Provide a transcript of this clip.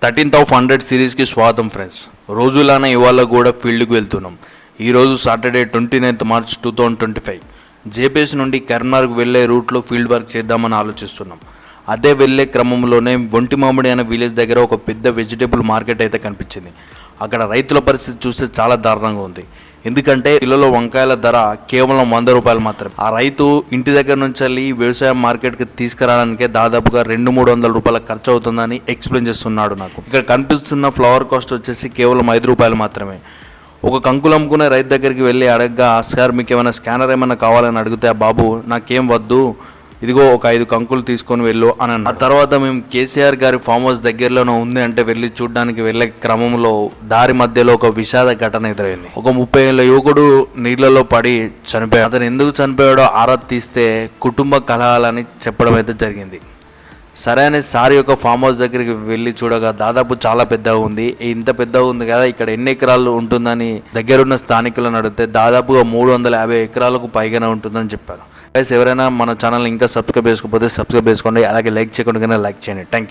13,100 సిరీస్కి స్వాగతం ఫ్రెండ్స్. రోజులానే ఇవాళ కూడా ఫీల్డ్కి వెళ్తున్నాం. ఈరోజు సాటర్డే 29th మార్చ్ 2025 జేపీఎస్ నుండి కరీంనగర్కు వెళ్ళే రూట్లో ఫీల్డ్ వర్క్ చేద్దామని ఆలోచిస్తున్నాం. అదే వెళ్ళే క్రమంలోనే ఒంటిమామిడి అనే విలేజ్ దగ్గర ఒక పెద్ద వెజిటేబుల్ మార్కెట్ అయితే కనిపించింది. అక్కడ రైతుల పరిస్థితి చూస్తే చాలా దారుణంగా ఉంది. ఎందుకంటే కిలోలో వంకాయల ధర కేవలం 100 రూపాయలు మాత్రమే. ఆ రైతు ఇంటి దగ్గర నుంచి వెళ్ళి వ్యవసాయ మార్కెట్కి తీసుకురావడానికే దాదాపుగా 200-300 రూపాయల ఖర్చు అవుతుందని ఎక్స్ప్లెయిన్ చేస్తున్నాడు నాకు. ఇక్కడ కనిపిస్తున్న ఫ్లవర్ కాస్ట్ వచ్చేసి కేవలం 5 రూపాయలు మాత్రమే. ఒక కంకులు అమ్ముకునే రైతు దగ్గరికి వెళ్ళి అడగగా, సార్ మీకు ఏమైనా స్కానర్ ఏమైనా కావాలని అడిగితే, ఆ బాబు నాకేం వద్దు, ఇదిగో ఒక 5 కంకులు తీసుకొని వెళ్ళు అని అన్నారు. ఆ తర్వాత మేము కేసీఆర్ గారి ఫామ్ హౌస్ దగ్గరలోనే ఉంది అంటే వెళ్ళి చూడడానికి వెళ్ళే క్రమంలో దారి మధ్యలో ఒక విషాద ఘటన ఎదురైంది. ఒక 30 ఏళ్ల యువకుడు నీళ్లలో పడి చనిపోయాడు. అతను ఎందుకు చనిపోయాడో ఆరా తీస్తే కుటుంబ కలహాలని చెప్పడం అయితే జరిగింది. సరే అని సార్ యొక్క ఫామ్ హౌస్ దగ్గరికి వెళ్ళి చూడగా దాదాపు చాలా పెద్దగా ఉంది. ఇంత పెద్దగా ఉంది కదా, ఇక్కడ ఎన్ని ఎకరాలు ఉంటుందని దగ్గరున్న స్థానికులను అడిగితే దాదాపుగా 350 ఎకరాలకు పైగానే ఉంటుందని చెప్పారు. ఎవరైనా మన ఛానల్ ఇంకా సబ్స్క్రైబ్ చేసుకోకపోతే సబ్స్క్రైబ్ చేసుకోండి, అలాగే లైక్ చేయకుండా లైక్ చేయండి. Thank you.